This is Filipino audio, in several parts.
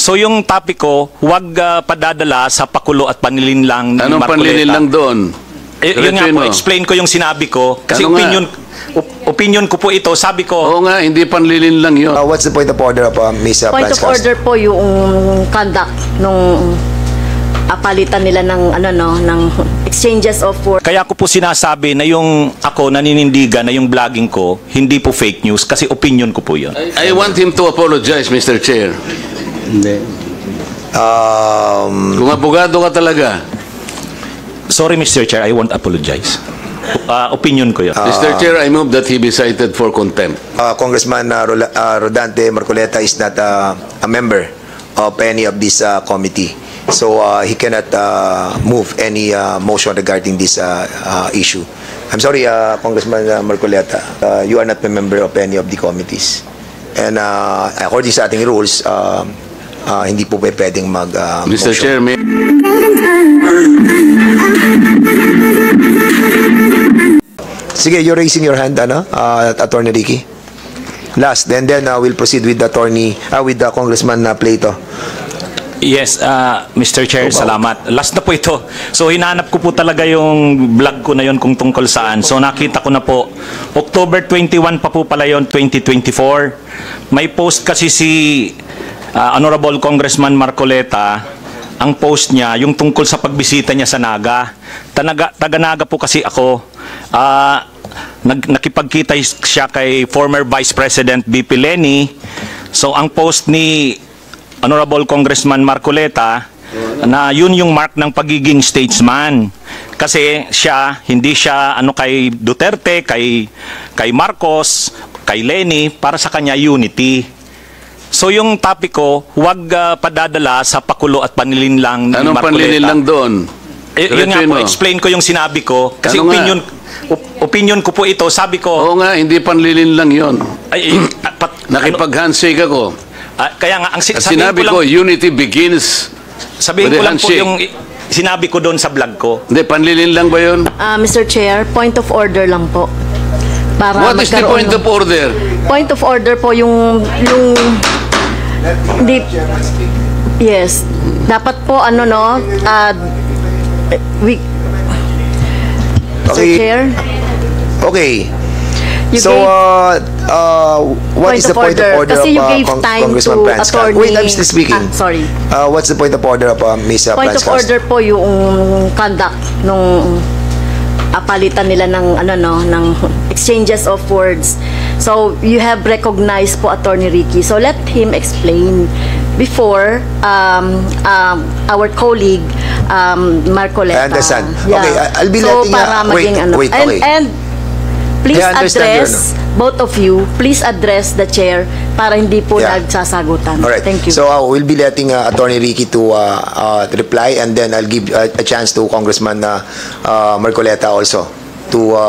So yung topic ko, huwag padadala sa pakulo at panlilinlang ni Anong Marcoleta. panlilinlang doon? Yun nga po, explain ko yung sinabi ko. Kasi Ano opinion ko po ito. Sabi ko, Oo nga, hindi panlilinlang yun. What's the point of order of Ms. Point of Franz Castro? order po yung conduct nung palitan nila ng ng exchanges of words. kaya ko po sinasabi na yung ako naninindigan na yung vlogging ko, hindi po fake news kasi opinion ko po yun. I want him to apologize, Mr. Chair. Kung abogado ka talaga. Sorry, Mr. Chair, I won't apologize. Opinion ko yun. Mr. Chair, I move that he be cited for contempt. Congressman Rodante Marcoleta is not a member of any of this committee. So he cannot move any motion regarding this issue. I'm sorry, Congressman Marcoleta, you are not a member of any of the committees. And according sa ating rules, hindi po pwedeng Mr. mag-motion. Chair, may... Sige, you're raising your hand, Attorney Ricky. Last, then we'll proceed with the Congressman Plato. Yes, Mr. Chair, salamat. Last na po ito. So, hinanap ko po talaga yung vlog ko na yun kung tungkol saan. So, nakita ko na po. October 21 pa po pala yun, 2024. May post kasi si Honorable Congressman Marcoleta. Ang post niya, yung tungkol sa pagbisita niya sa Naga. Taga-Naga po kasi ako. Nakipagkita siya kay former Vice President BP Leni. So, ang post ni Honorable Congressman Marcoleta na yun yung mark ng pagiging statesman. Kasi siya, hindi siya kay Duterte, kay Marcos, kay Leni, para sa kanya unity. So yung topic ko, huwag padadala sa pakulo at panlilinlang ni Anong Marcoleta. panlilinlang doon? Yun nga po, explain ko yung sinabi ko. Kasi opinion ko po ito, sabi ko... Oo nga, hindi panlilinlang yun. Nakipag-handshake ako. Kaya nga, ang sinabi ko, unity begins sabihin ko lang po yung sinabi ko doon sa vlog ko. Hindi, panlilin lang ba yun? Mr. Chair, point of order lang po. Para What is the point of order? Point of order po yung hindi, yes. Dapat po Mr. Chair. Okay. You So, what is the point of order Kasi you of gave time Congressman to Franz Castro? Attorney... Wait, I'm still speaking. sorry. What's the point of order of Ms. Point Franz of Castro? order po yung conduct nung palitan nila ng exchanges of words. So, you have recognized po Attorney Ricky. So, let him explain before our colleague Marcoleta. I understand. Yeah. Okay, I'll be so, letting... para maging wait, okay. And please Yeah, I understand address, both of you, please address the chair para hindi po Yeah. nagsasagutan. Alright. Thank you. So we'll be letting Attorney Ricky to reply, and then I'll give a chance to Congressman Marcoleta also to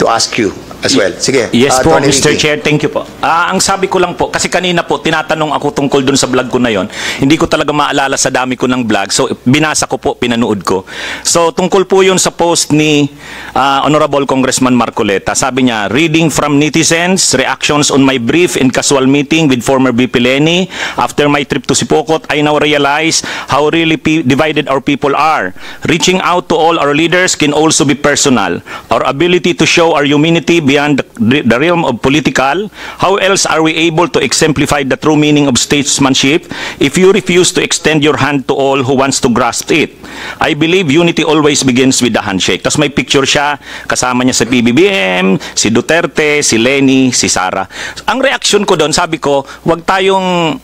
ask you as well. Sige. Yes po, Attorney Mr. Ricky. Chair, thank you po. Ang sabi ko lang po, kasi kanina po, tinatanong ako tungkol dun sa vlog ko na yon. Hindi ko talaga maalala sa dami ko ng vlog. So, binasa ko po, pinanood ko. So, tungkol po yun sa post ni Honorable Congressman Marcoleta. Sabi niya, reading from netizens, reactions on my brief and casual meeting with former VP Leni. After my trip to Sipokot, I now realize how really divided our people are. Reaching out to all our leaders can also be personal. Our ability to show our humanity beyond the realm of political. How else are we able to exemplify the true meaning of statesmanship if you refuse to extend your hand to all who wants to grasp it? I believe unity always begins with the handshake. Tapos may picture siya, kasama niya sa PBBM, si Duterte, si Leni, si Sara. Ang reaksyon ko doon, sabi ko, wag tayong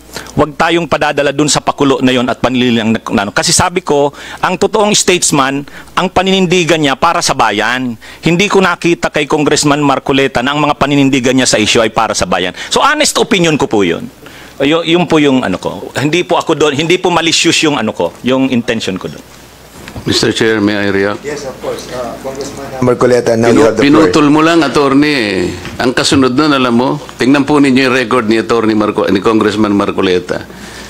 padadala doon sa pakulo na yon at panlilang kasi sabi ko, ang totoong statesman, ang paninindigan niya para sa bayan. Hindi ko nakita kay Congressman Marcoleta na ang mga paninindigan niya sa issue ay para sa bayan. So honest opinion ko po yun. Yung po yung ko. Hindi po ako doon, hindi po malicious yung yung intention ko doon. Mr. Chair, may I react? Yes, of course. Congressman Marcoleta, now you have the floor. Pinutol mo lang, attorney. Ang kasunod nun, alam mo, tingnan po ninyo yung record ni ni Congressman Marcoleta.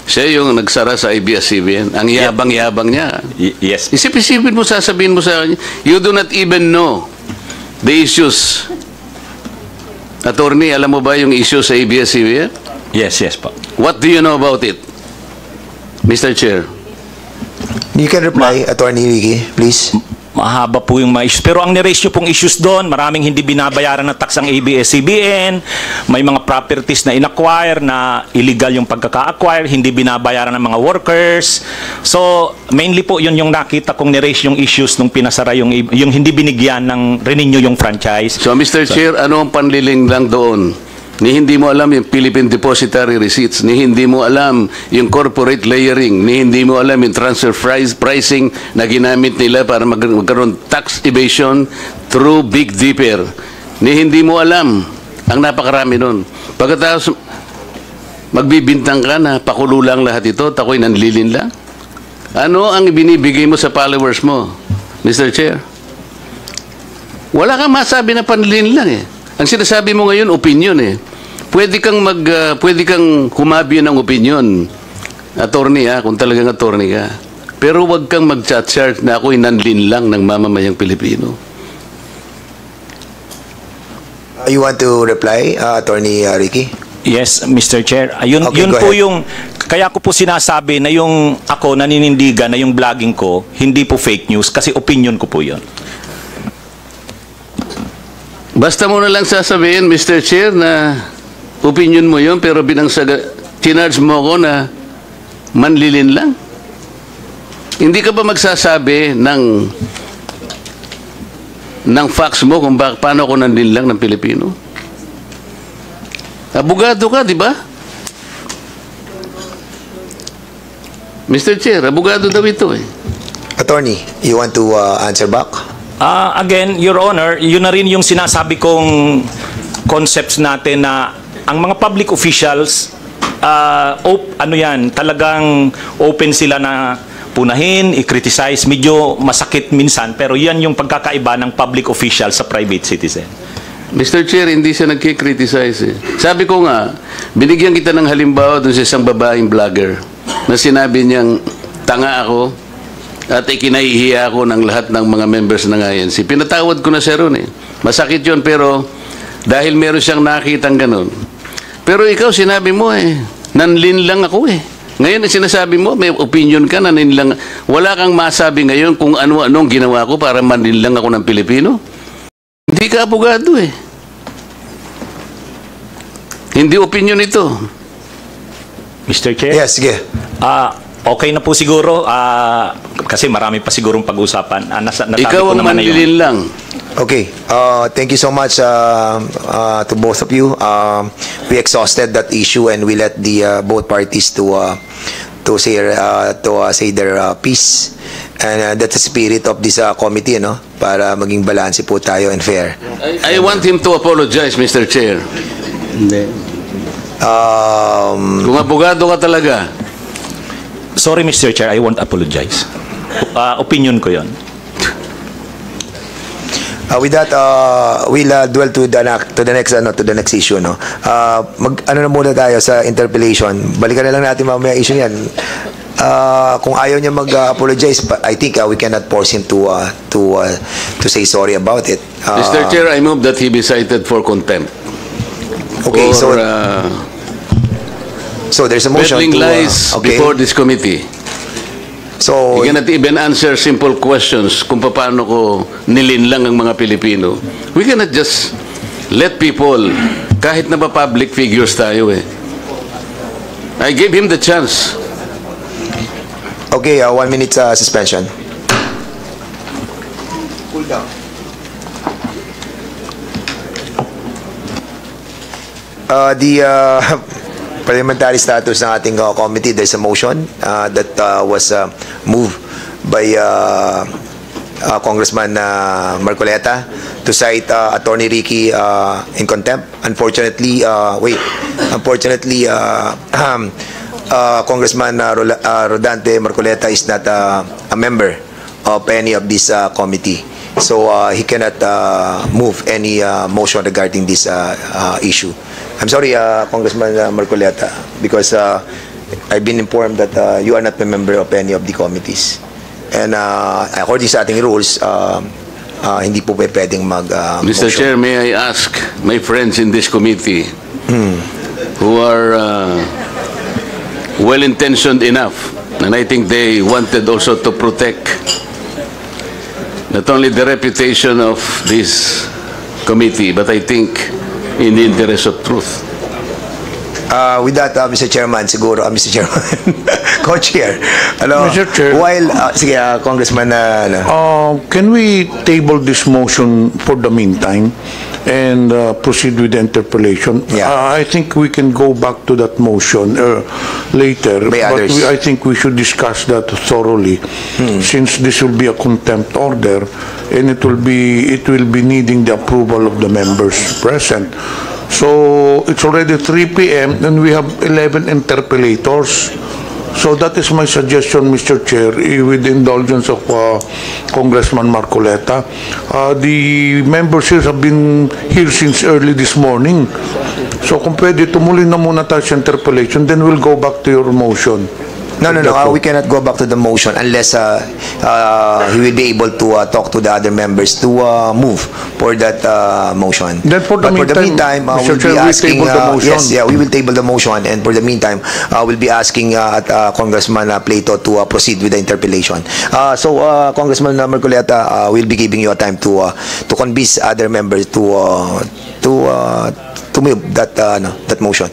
Siya yung nagsara sa ABS-CBN. Ang yabang-yabang niya. Yes. Isip-isipin mo, sasabihin mo sa kanya, you do not even know the issues. Attorney, alam mo ba yung issue sa ABS-CBN? Yes, yes po. What do you know about it, Mr. Chair? You can reply, Attorney Ricky, please. Mahaba po yung mga issues. Pero ang niraise nyo pong issues doon, maraming hindi binabayaran ng tax ang ABS-CBN, may mga properties na inacquire na illegal yung pagkaka-acquire, hindi binabayaran ng mga workers. So, mainly po yun yung nakita kong niraise yung issues nung pinasara yung hindi binigyan ng renew yung franchise. So, Mr. Chair, ano ang panliling lang doon? Ni hindi mo alam yung Philippine Depositary Receipts, ni hindi mo alam yung corporate layering, ni hindi mo alam yung transfer pricing na ginamit nila para magkaroon tax evasion through Big Dipper. Ni hindi mo alam ang napakarami nun. Pagkatapos magbibintang ka na pakulo lang lahat ito, tako'y nanlilin lang. Ano ang ibinibigay mo sa followers mo, Mr. Chair? Wala kang masabi na panlilin lang eh. Ang sinasabi mo ngayon, opinion eh. Pwede kang humabi ng opinion, attorney kung talagang attorney ka. Pero wag kang mag-chat-chat na ako'y nanlin lang ng mamamayang Pilipino. You want to reply, Attorney Ricky? Yes, Mr. Chair. Ayun, Okay, yun go po ahead. yung, kaya ko po sinasabi na yung ako naninindigan na yung vlogging ko, hindi po fake news kasi opinion ko po yun. Basta mo na lang sasabihin, Mr. Chair, na opinion mo yun, pero chinarge mo ko na manlilin lang. Hindi ka ba magsasabi ng facts mo kung paano ako nanlilin lang ng Pilipino? Abogado ka, di ba? Mr. Chair, abogado daw ito eh. Attorney, you want to answer back? Again, Your Honor, yun na rin yung sinasabi kong concepts natin na ang mga public officials, talagang open sila na punahin, i-criticize. Medyo masakit minsan, pero yan yung pagkakaiba ng public official sa private citizen. Mr. Chair, hindi siya nagkikriticize eh. Sabi ko nga, binigyan kita ng halimbawa doon sa isang babaeng vlogger na sinabi niyang tanga ako at ikinahihiya ako ng lahat ng mga members ng INC. Pinatawad ko na siya ron eh. Masakit yun, pero dahil meron siyang nakitang ganun. Pero ikaw, sinabi mo eh, nanlin lang ako eh. Ngayon, sinasabi mo, may opinion ka, nanlin lang. Wala kang masabi ngayon kung ano-anong ginawa ko para manlin lang ako ng Pilipino. Hindi ka abogado eh. Hindi opinion ito. Mr. Chair? Yes, sige. Okay na po siguro kasi marami pa sigurong pag-usapan. Nasabi Ikaw ko ang naman na yun. manlilin lang. Okay. Thank you so much to both of you. We exhausted that issue and we let the both parties to say their piece. And that's the spirit of this committee, no? Para maging balanse po tayo and fair. I want him to apologize, Mr. Chair. Kung abogado ka talaga. Sorry, Mr. Chair, I won't apologize. Opinion ko yon. With that, we'll dwell to the next issue, no. Ano na muna tayo sa interpellation. Balikan na lang natin mamaya issue yan. Kung ayaw niya mag-apologize, I think we cannot force him to say sorry about it. Mr. Chair, I move that he be cited for contempt. Okay, for, so there's a motion peddling to lies before this committee. So You cannot even answer simple questions kung paano ko nilin lang ang mga Pilipino. We cannot just let people, kahit na ba public figures tayo eh. I gave him the chance. okay, 1 minute suspension. Cool down. The parliamentary status ng ating committee, there's a motion that was moved by Congressman Marcoleta to cite Attorney Ricky in contempt. Unfortunately, Congressman Rodante Marcoleta is not a member of any of this committee. So he cannot move any motion regarding this issue. I'm sorry, Congressman Marcoleta, because I've been informed that you are not a member of any of the committees. And according sa ating rules, hindi po pwedeng mag Mr. motion. Chair, may I ask my friends in this committee, who are well-intentioned enough, and I think they wanted also to protect not only the reputation of this committee, but I think in the interest of truth. With that, Mr. Chairman, siguro, Mr. Chairman, Co-Chair, Mr. Chair. while, sige, Congressman, Can we table this motion for the meantime and proceed with the interpellation? Yeah. I think we can go back to that motion later. By but others. I think we should discuss that thoroughly, since this will be a contempt order, and it will be needing the approval of the members present. So it's already 3 p.m. and we have 11 interpellators. So that is my suggestion, Mr. Chair, with the indulgence of Congressman Marcoleta. The members here have been here since early this morning. So kung pwede, tumuloy na muna tayo sa interpellation, then we'll go back to your motion. no, we cannot go back to the motion unless he will be able to talk to the other members to move for that motion. Then for the But meantime, Mr. we'll Chair, be we asking, table the motion. yes, yeah, we will table the motion, and for the meantime, we'll be asking Congressman Plato to proceed with the interpellation. So, Congressman Marcoleta, we'll be giving you a time to convince other members to move that motion.